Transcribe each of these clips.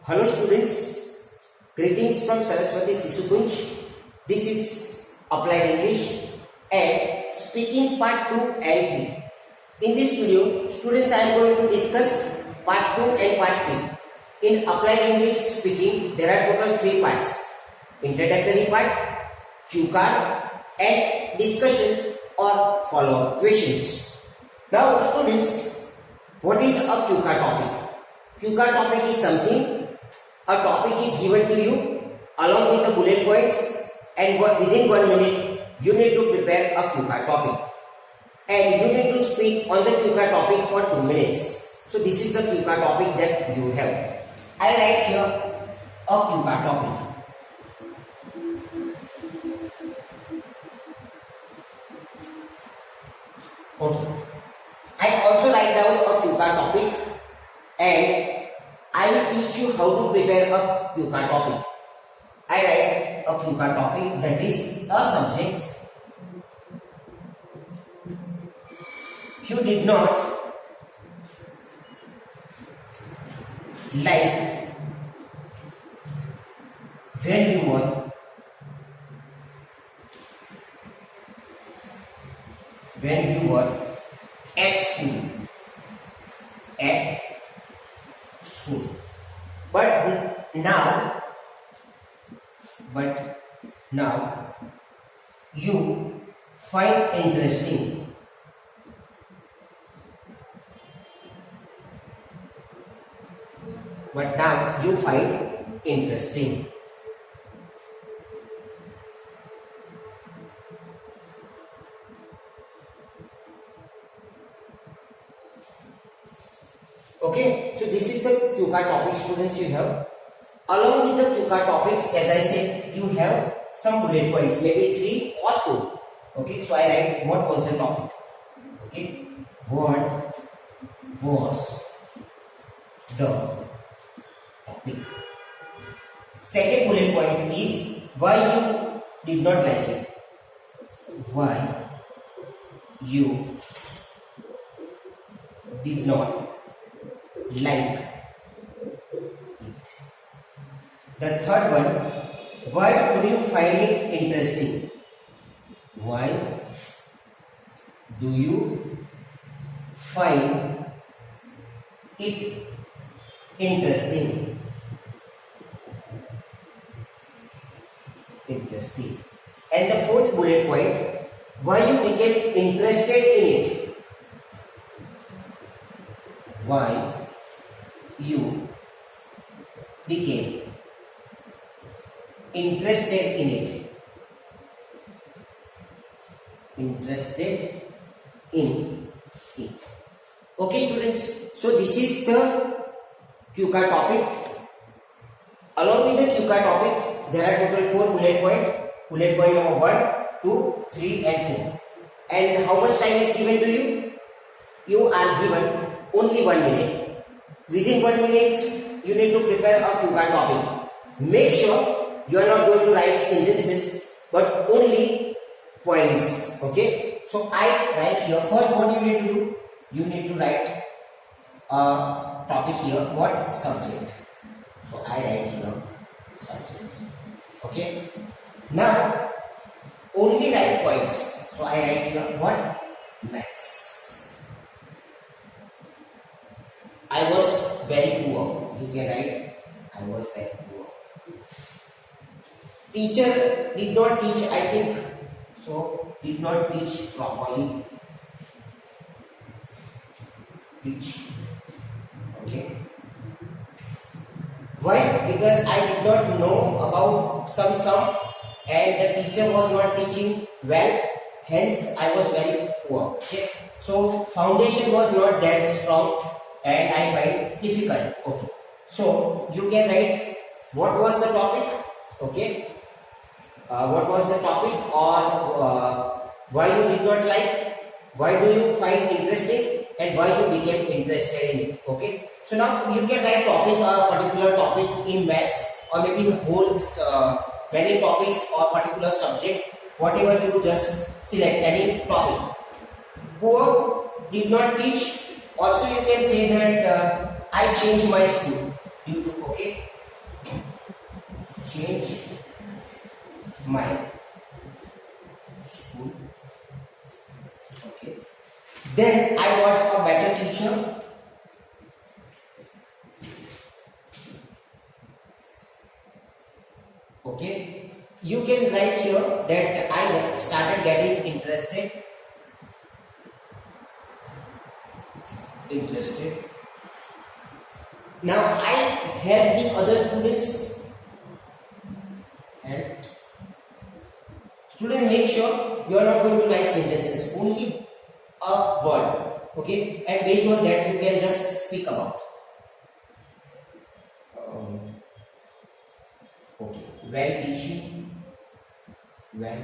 Hello students, greetings from Saraswati Sisukunj. This is Applied English and Speaking Part 2 and 3. In this video, students, I am going to discuss Part 2 and Part 3. In Applied English Speaking, there are total 3 parts. Introductory part, cue card and discussion or follow-up questions. Now students, what is a cue card topic? Cue card topic is something. A topic is given to you along with the bullet points, and within 1 minute you need to prepare a cue card topic, and you need to speak on the cue card topic for 2 minutes. So this is the cue card topic that you have. I write here a cue card topic. Okay. I also write down a cue card topic, and I will teach you how to prepare a cue card topic. I write a cue card topic, that is a subject. You did not like when you were at school. But now you find interesting Okay, so this is the cue card topic, students, you have. Along with the cue card topics, as I said, you have some bullet points, maybe 3 or 4. Okay, so I write what was the topic. Okay, what was the topic? Second bullet point is why you did not like it. Why you did not like it. The third one, why do you find it interesting? Why do you find it interesting? And the fourth bullet point, why you became interested in it? Why you became interested in it. Okay, students, so this is the cue card topic. Along with the cue card topic, there are total 4 bullet points. Bullet point number 1, 2, 3 and 4. And how much time is given to you? You are given only 1 minute. Within 1 minute, you need to prepare a cue card topic. Make sure you are not going to write sentences, but only points. Okay? So I write here. First, what you need to do? You need to write a topic here. What? Subject. So I write here subject. Okay? Now, only write points. So I write here what? Maths. I was very poor. You can write I was very poor. Teacher did not teach, I think. So did not teach properly. Okay. Why? Because I did not know about some sum and the teacher was not teaching well. Hence I was very poor. Okay. So foundation was not that strong and I find it difficult. Okay. So you can write what was the topic. Okay. What was the topic, or why you did not like, why do you find interesting, and why you became interested in it. Okay. So now you can write topic, a particular topic in maths, or maybe whole many topics or particular subject, whatever you just select any topic. Poor did not teach. Also you can say that I changed my school due to, okay. change my school. Okay. Then I got a better teacher. Okay. You can write here that I started getting interested. Now I help the other students. Help. Student, make sure you are not going to write sentences, only a word. Okay, and based on that you can just speak about. Okay, well teaching. Well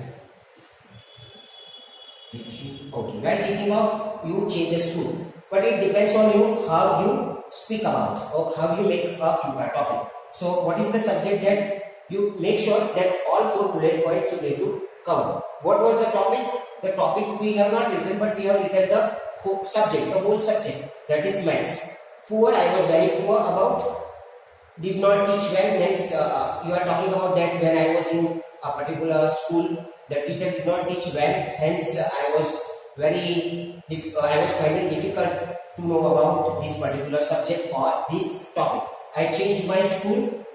teaching. Okay, well teaching of you change the school, but it depends on you how you speak about or how you make a QCAR topic. So what is the subject that you make sure that all 4 bullet points you need to cover. What was the topic? The topic we have not written, but we have written the subject, the whole subject, that is maths. Poor, I was very poor about. Did not teach well, means you are talking about that when I was in a particular school, the teacher did not teach well, hence I was finding difficult to know about this particular subject or this topic. I changed my school,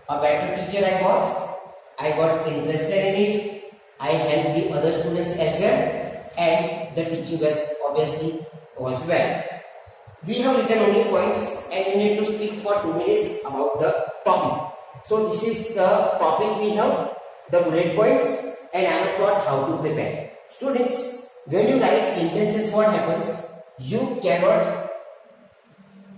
a better teacher I got interested in it, I helped the other students as well, and the teaching was obviously was well. We have written only points and you need to speak for 2 minutes about the topic. So this is the topic we have, the bullet points, and I have taught how to prepare. Students, when you write sentences, what happens? You cannot,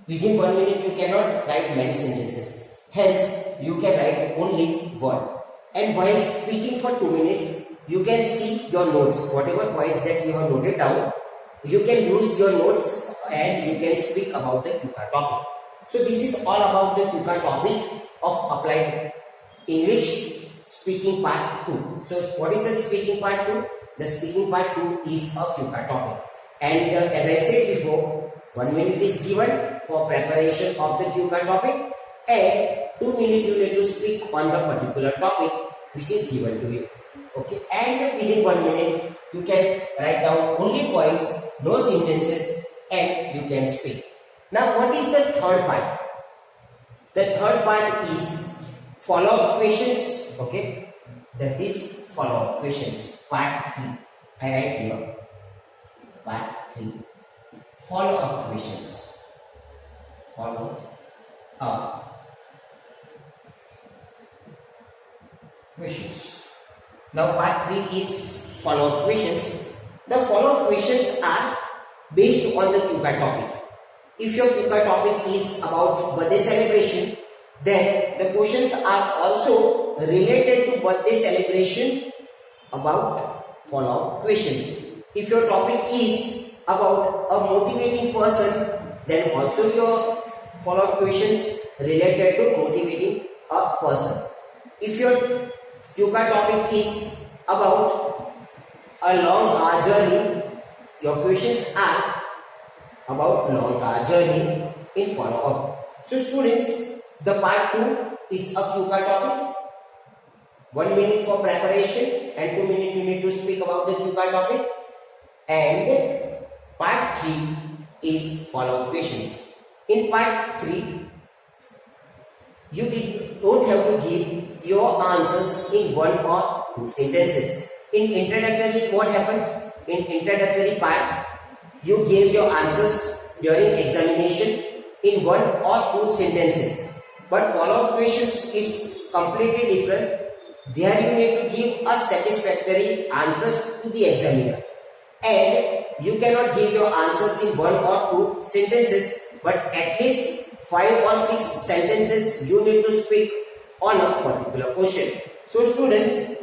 within 1 minute you cannot write many sentences. Hence, you can write only one. And while speaking for 2 minutes, you can see your notes, whatever points that you have noted down. You can use your notes and you can speak about the QCAR topic. So this is all about the QCAR topic of applied English speaking part 2. So what is the speaking part 2? The speaking part 2 is a QCAR topic. And as I said before, 1 minute is given for preparation of the QCAR topic and 2 minutes you need to speak on the particular topic which is given to you. Okay, and within 1 minute you can write down only points, no sentences, and you can speak. Now what is the third part? The third part is follow-up questions. Okay, that is follow-up questions. Part 3. I write here. Part 3. Follow-up questions. Follow-up questions. Now part 3 is follow-up questions. The follow-up questions are based on the QCAR topic. If your QCAR topic is about birthday celebration, then the questions are also related to birthday celebration about follow-up questions. If your topic is about a motivating person, then also your follow-up questions related to motivating a person. If your QCAR topic is about a long car journey, your questions are about long car journey in follow-up. So students, the part 2 is a QCAR topic. 1 minute for preparation and 2 minutes you need to speak about the QCAR topic. And part 3 is follow-up questions. In part 3, you don't have to give your answers in 1 or 2 sentences. In introductory, what happens? In introductory part, you give your answers during examination in 1 or 2 sentences. But follow-up questions is completely different. There you need to give a satisfactory answers to the examiner. And you cannot give your answers in 1 or 2 sentences, but at least 5 or 6 sentences you need to speak on a particular question. So students,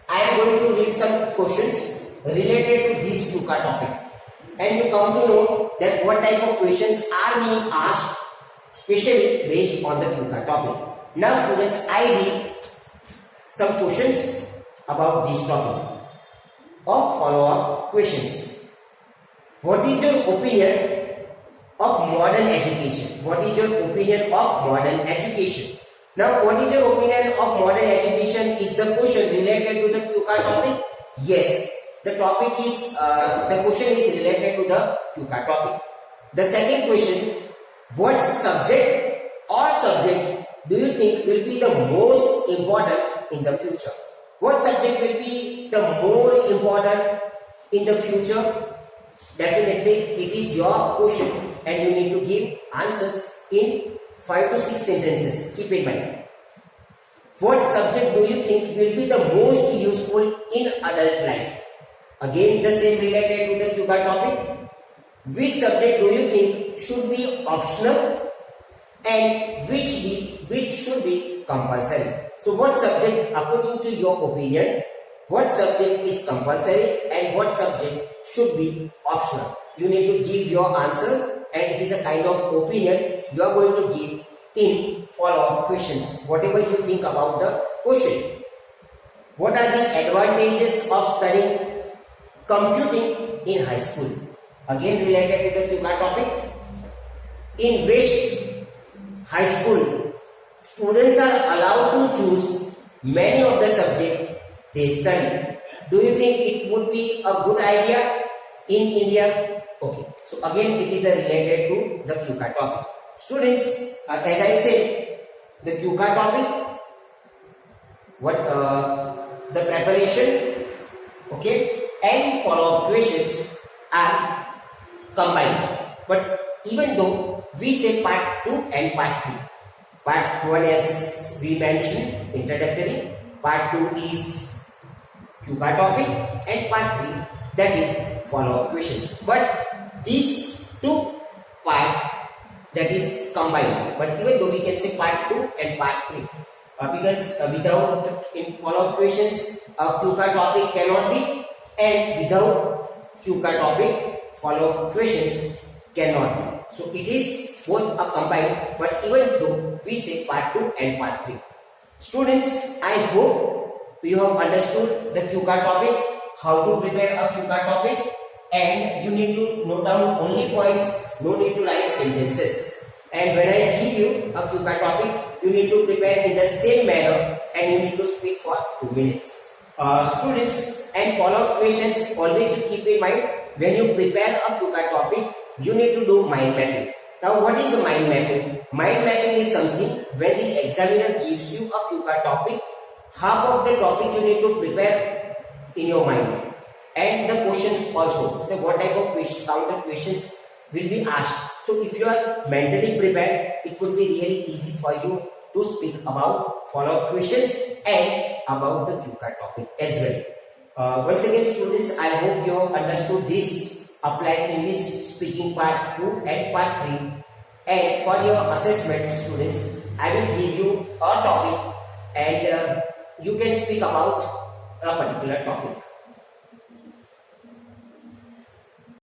I am going to read some questions related to this QCAR topic, and you come to know that what type of questions are being asked, especially based on the QCAR topic. Now students, I read some questions about this topic of follow-up questions. What is your opinion of modern education? What is your opinion of modern education? Now, what is your opinion of modern education? Is the question related to the QCAR topic? Yes, the question is related to the QCAR topic. The second question, what subject or subject do you think will be the most important in the future? What subject will be the more important in the future? Definitely, it is your question and you need to give answers in 5 to 6 sentences. Keep in mind. What subject do you think will be the most useful in adult life? Again, the same related to the QCAR topic. Which subject do you think should be optional and which should be compulsory? So, what subject, according to your opinion, what subject is compulsory and what subject should be optional? You need to give your answer, and it is a kind of opinion you are going to give in follow-up questions, whatever you think about the question. What are the advantages of studying computing in high school? Again, related to the QCAR topic. In West High School, students are allowed to choose many of the subjects they study. Do you think it would be a good idea in India? Okay, so again, it is related to the QCAR topic. Students, as I said, the QCAR topic, the preparation, okay, and follow-up questions are combined. But even though we say part 2 and part 3, part 1 as we mentioned, introductory, part 2 is QCAR topic, and part 3 that is follow-up questions. But these two parts that is combined. But even though we can say part 2 and part 3, because without in follow-up questions, QCAR topic cannot be, and without QCAR topic, follow-up questions cannot be. So it is both a combined, but even though we say part 2 and part 3. Students, I hope you have understood the QCAR topic, how to prepare a QCAR topic, and you need to note down only points, no need to write sentences. And when I give you a QCAR topic, you need to prepare in the same manner and you need to speak for 2 minutes. Students, and follow-up questions, always you keep in mind, when you prepare a QCAR topic, you need to do mind mapping. Now, what is mind mapping? Mind mapping is something when the examiner gives you a QCAR topic, half of the topic you need to prepare in your mind, and the questions also. So, what type of counter questions will be asked? So, if you are mentally prepared, it would be really easy for you to speak about follow-up questions and about the QCAR topic as well. Once again, students, I hope you have understood this applied English speaking part 2 and part 3. And for your assessment, students, I will give you a topic and you can speak about a particular topic.